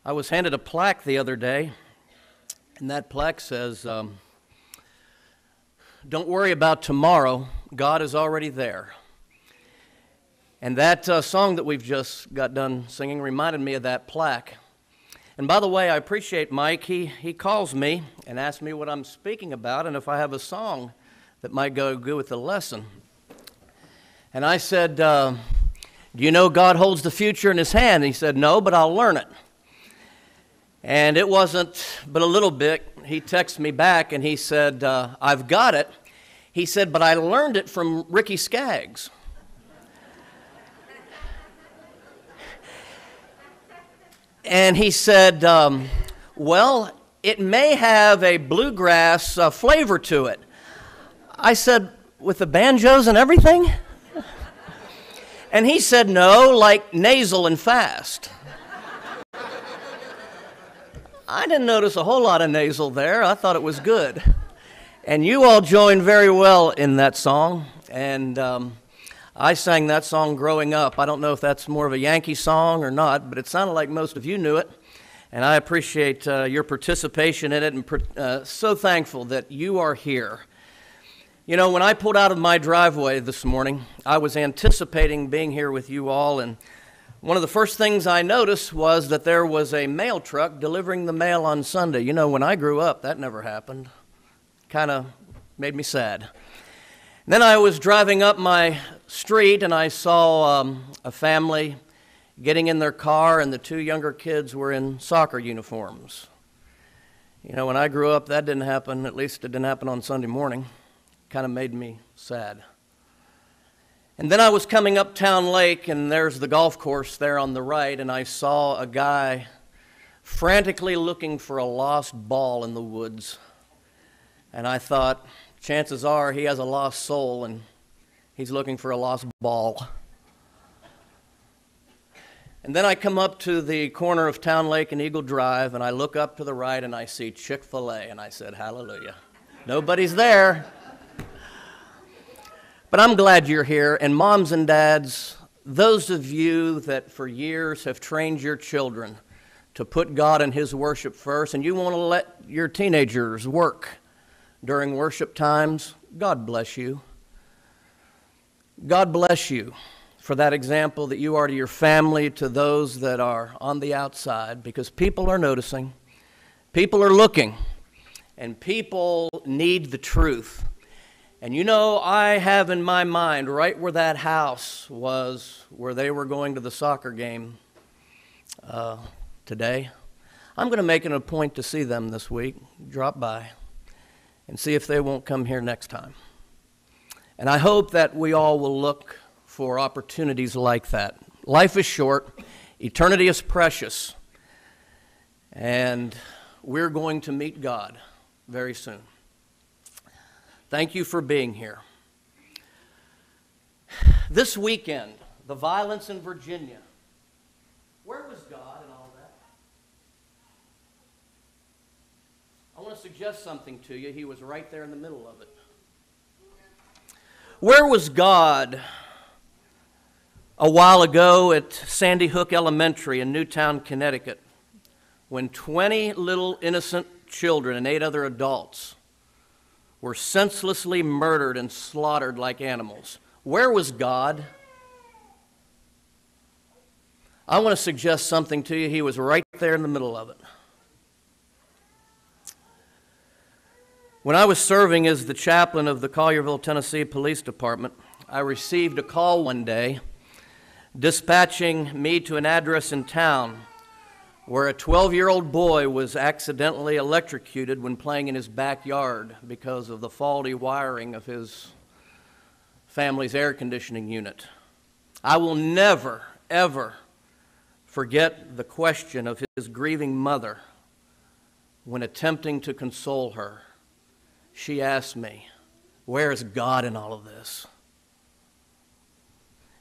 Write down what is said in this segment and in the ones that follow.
I was handed a plaque the other day, and that plaque says, don't worry about tomorrow, God is already there. And that song that we've just got done singing reminded me of that plaque. And by the way, I appreciate Mike. He calls me and asks me what I'm speaking about and if I have a song that might go good with the lesson. And I said, do you know God holds the future in his hand? And he said, no, but I'll learn it. And it wasn't but a little bit. He texted me back and he said, I've got it. He said, but I learned it from Ricky Skaggs. And he said, well, it may have a bluegrass flavor to it. I said, with the banjos and everything? And he said, no, like nasal and fast. I didn't notice a whole lot of nasal there. I thought it was good. And you all joined very well in that song. And I sang that song growing up. I don't know if that's more of a Yankee song or not, but it sounded like most of you knew it. And I appreciate your participation in it and so thankful that you are here. You know, when I pulled out of my driveway this morning, I was anticipating being here with you all, and one of the first things I noticed was that there was a mail truck delivering the mail on Sunday. You know, when I grew up, that never happened. Kind of made me sad. Then I was driving up my street and I saw a family getting in their car, and the two younger kids were in soccer uniforms. You know, when I grew up, that didn't happen. At least it didn't happen on Sunday morning. Kind of made me sad. And then I was coming up Town Lake, and there's the golf course there on the right, and I saw a guy frantically looking for a lost ball in the woods. And I thought, chances are he has a lost soul, and he's looking for a lost ball. And then I come up to the corner of Town Lake and Eagle Drive, and I look up to the right, and I see Chick-fil-A, and I said, hallelujah. Nobody's there. But I'm glad you're here, and moms and dads, those of you that for years have trained your children to put God and his worship first, and you want to let your teenagers work during worship times, God bless you. God bless you for that example that you are to your family, to those that are on the outside, because people are noticing, people are looking, and people need the truth. And you know, I have in my mind right where that house was, where they were going to the soccer game today. I'm going to make it a point to see them this week, drop by, and see if they won't come here next time. And I hope that we all will look for opportunities like that. Life is short, eternity is precious, and we're going to meet God very soon. Thank you for being here. This weekend, the violence in Virginia. Where was God in all that? I want to suggest something to you. He was right there in the middle of it. Where was God a while ago at Sandy Hook Elementary in Newtown, Connecticut, when 20 little innocent children and 8 other adults were senselessly murdered and slaughtered like animals? Where was God? I want to suggest something to you. He was right there in the middle of it. When I was serving as the chaplain of the Collierville, Tennessee Police Department, I received a call one day dispatching me to an address in town where a 12-year-old boy was accidentally electrocuted when playing in his backyard because of the faulty wiring of his family's air conditioning unit. I will never, ever forget the question of his grieving mother when attempting to console her. She asked me, where is God in all of this?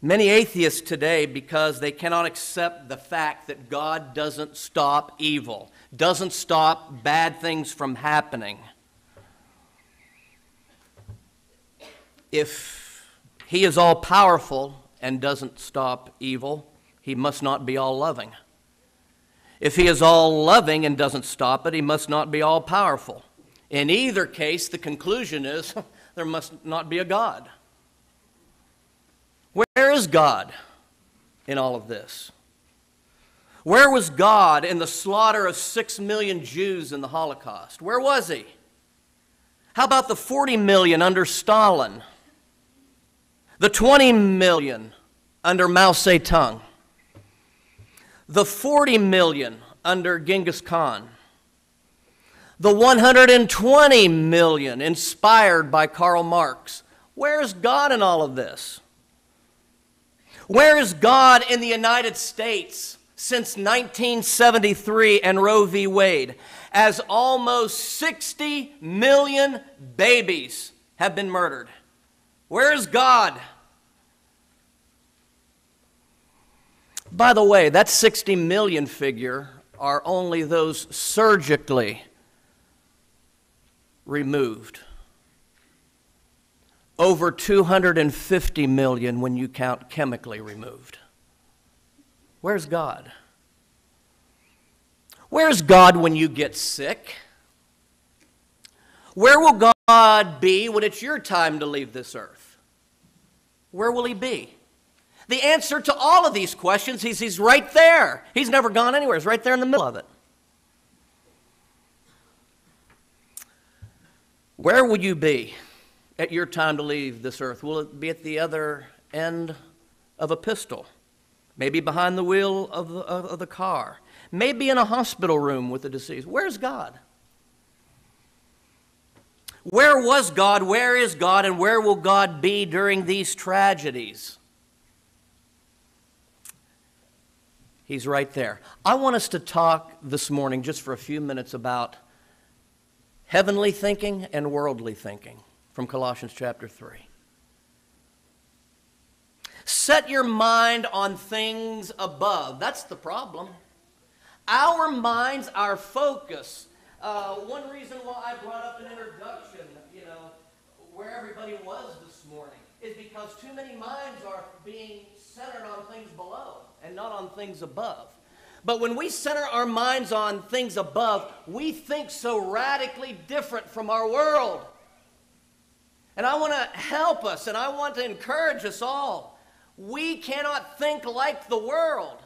Many atheists today, because they cannot accept the fact that God doesn't stop evil, doesn't stop bad things from happening. If he is all-powerful and doesn't stop evil, he must not be all-loving. If he is all loving and doesn't stop it, he must not be all powerful. In either case, the conclusion is there must not be a God. Where is God in all of this? Where was God in the slaughter of 6 million Jews in the Holocaust? Where was he? How about the 40 million under Stalin? The 20 million under Mao Zedong? The 40 million under Genghis Khan? The 120 million inspired by Karl Marx? Where is God in all of this? Where is God in the United States since 1973 and Roe v. Wade, as almost 60 million babies have been murdered? Where is God? By the way, that 60 million figure are only those surgically removed. Over 250 million when you count chemically removed. Where's God? Where's God when you get sick? Where will God be when it's your time to leave this earth? Where will he be? The answer to all of these questions, he's right there. He's never gone anywhere. He's right there in the middle of it. Where will you be at your time to leave this earth? Will it be at the other end of a pistol? Maybe behind the wheel of the car? Maybe in a hospital room with the deceased? Where's God? Where was God? Where is God? And where will God be during these tragedies? He's right there. I want us to talk this morning just for a few minutes about heavenly thinking and worldly thinking from Colossians chapter 3. Set your mind on things above. That's the problem. Our minds, our focus. One reason why I brought up an introduction, where everybody was this morning, is because too many minds are being centered on things below and not on things above. But when we center our minds on things above, we think so radically different from our world. And I want to help us, and I want to encourage us all. We cannot think like the world.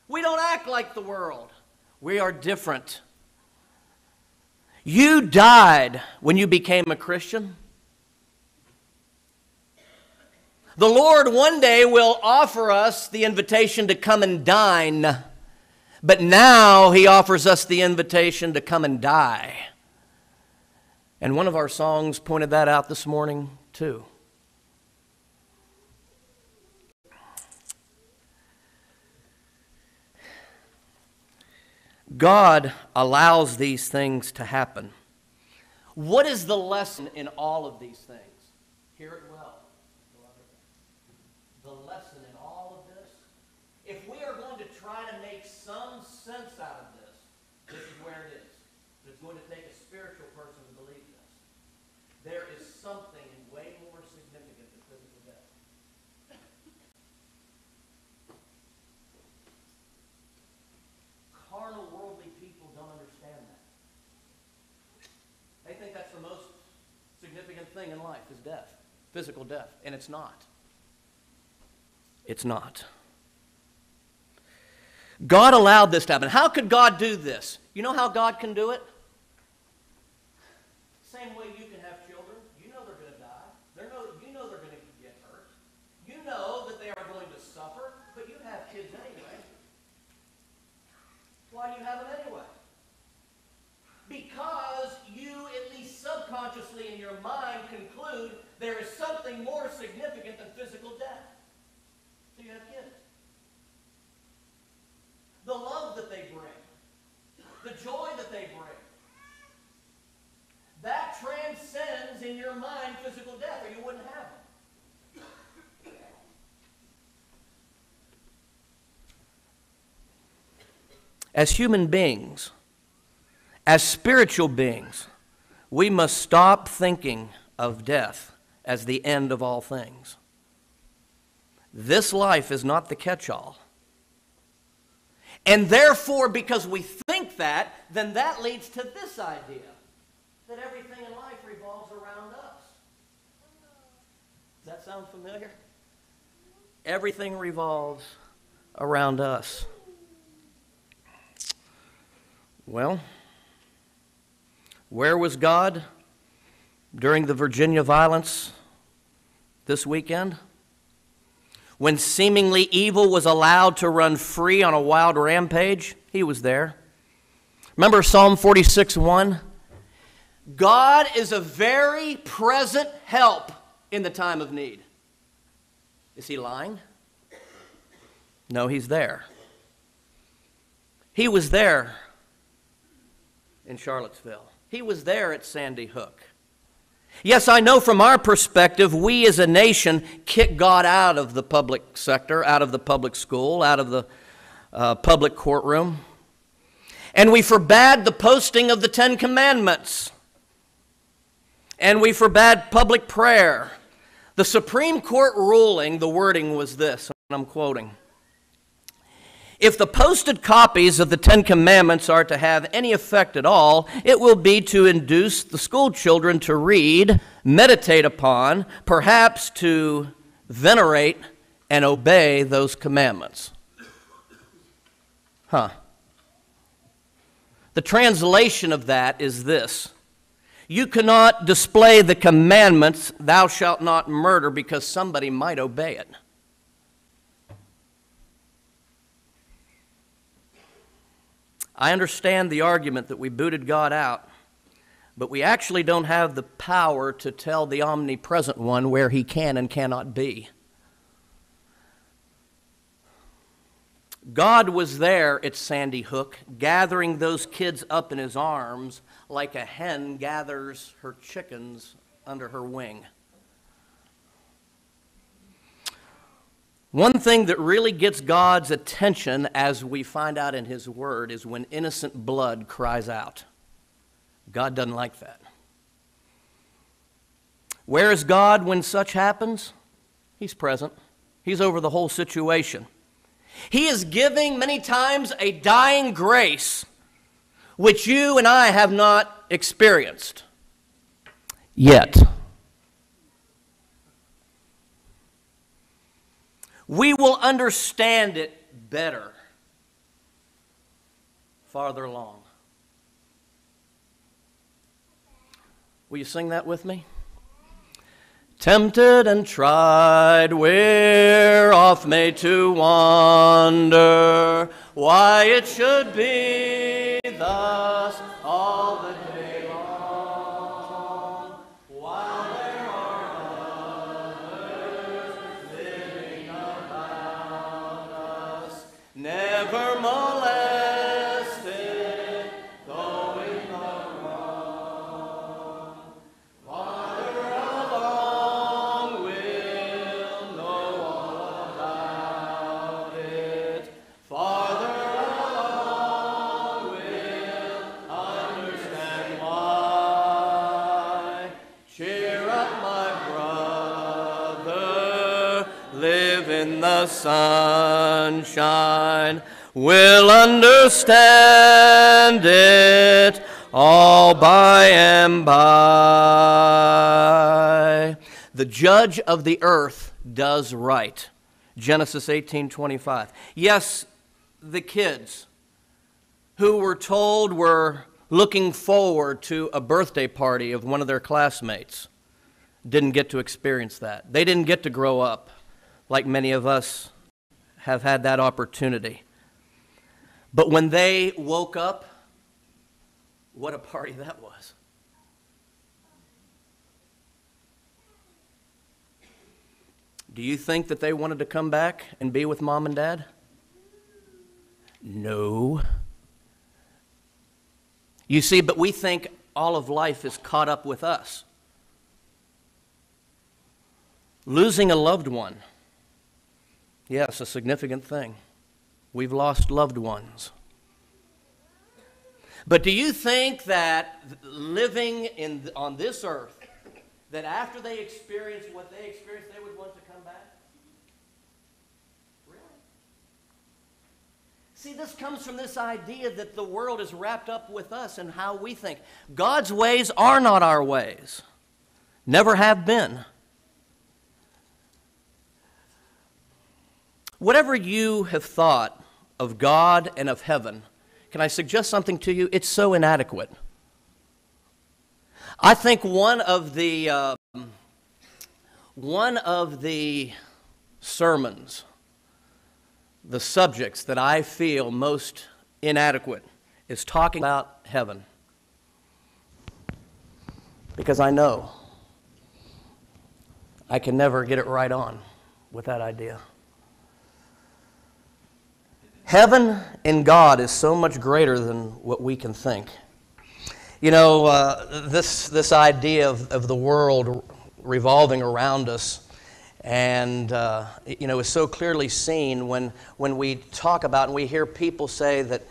We don't act like the world. We are different. You died when you became a Christian. The Lord one day will offer us the invitation to come and dine. But now he offers us the invitation to come and die. And one of our songs pointed that out this morning too. God allows these things to happen. What is the lesson in all of these things? Hear it well. The lesson in all of this, if we are going to try to make some sense out of this, this is where it is. It's going to take a spiritual person to believe this. There is something way more significant than physical death. Carnal, worldly people don't understand that. They think that's the most significant thing in life is death, physical death, and it's not. It's not. God allowed this to happen. How could God do this? You know how God can do it? Same way you can have children. You know they're going to die. You know they're going to get hurt. You know that they are going to suffer, but you have kids anyway. Why do you have them anyway? Because you, at least subconsciously in your mind, conclude there is something more significant than physical death. So you have kids. The love that they bring, the joy that they bring, that transcends in your mind physical death, or you wouldn't have them. As human beings, as spiritual beings, we must stop thinking of death as the end of all things. This life is not the catch-all. And therefore, because we think that, then that leads to this idea, that everything in life revolves around us. Does that sound familiar? Everything revolves around us. Well, where was God during the Virginia violence this weekend? When seemingly evil was allowed to run free on a wild rampage, he was there. Remember Psalm 46:1? God is a very present help in the time of need. Is he lying? No, he's there. He was there in Charlottesville. He was there at Sandy Hook. Yes, I know from our perspective, we as a nation kick God out of the public sector, out of the public school, out of the public courtroom. And we forbade the posting of the Ten Commandments. And we forbade public prayer. The Supreme Court ruling, the wording was this, and I'm quoting: if the posted copies of the Ten Commandments are to have any effect at all, it will be to induce the school children to read, meditate upon, perhaps to venerate and obey those commandments. The translation of that is this: you cannot display the commandments, thou shalt not murder, because somebody might obey it. I understand the argument that we booted God out, but we actually don't have the power to tell the omnipresent one where he can and cannot be. God was there at Sandy Hook, gathering those kids up in his arms like a hen gathers her chickens under her wing. One thing that really gets God's attention, as we find out in his word, is when innocent blood cries out. God doesn't like that. Where is God when such happens? He's present. He's over the whole situation. He is giving many times a dying grace which you and I have not experienced yet. We will understand it better farther along. Will you sing that with me? Tempted and tried, we're oft made to wonder why it should be thus all the day long, while there are others living about us, never molested, going the wrong. Farther along we'll know all about it. Farther along we'll understand why. Cheer up, my brother, live in the sunshine. We'll understand it all by and by. The judge of the earth does right. Genesis 18:25. Yes, the kids who were told were looking forward to a birthday party of one of their classmates didn't get to experience that. They didn't get to grow up like many of us have had that opportunity. But when they woke up, what a party that was. Do you think that they wanted to come back and be with mom and dad? No. You see, but we think all of life is caught up with us. Losing a loved one, yes, a significant thing. We've lost loved ones. But do you think that living on this earth, that after they experience what they experienced, they would want to come back? Really? See, this comes from this idea that the world is wrapped up with us and how we think. God's ways are not our ways. Never have been. Whatever you have thought of God and of heaven, can I suggest something to you? It's so inadequate. I think one of the sermons, the subjects that I feel most inadequate, is talking about heaven. Because I know I can never get it right on with that idea. Heaven in God is so much greater than what we can think. You know, this idea of the world revolving around us, and is so clearly seen when we talk about and we hear people say that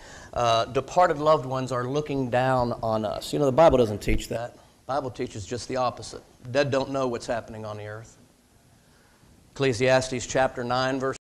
departed loved ones are looking down on us. You know, the Bible doesn't teach that. The Bible teaches just the opposite. The dead don't know what's happening on the earth. Ecclesiastes chapter 9, verse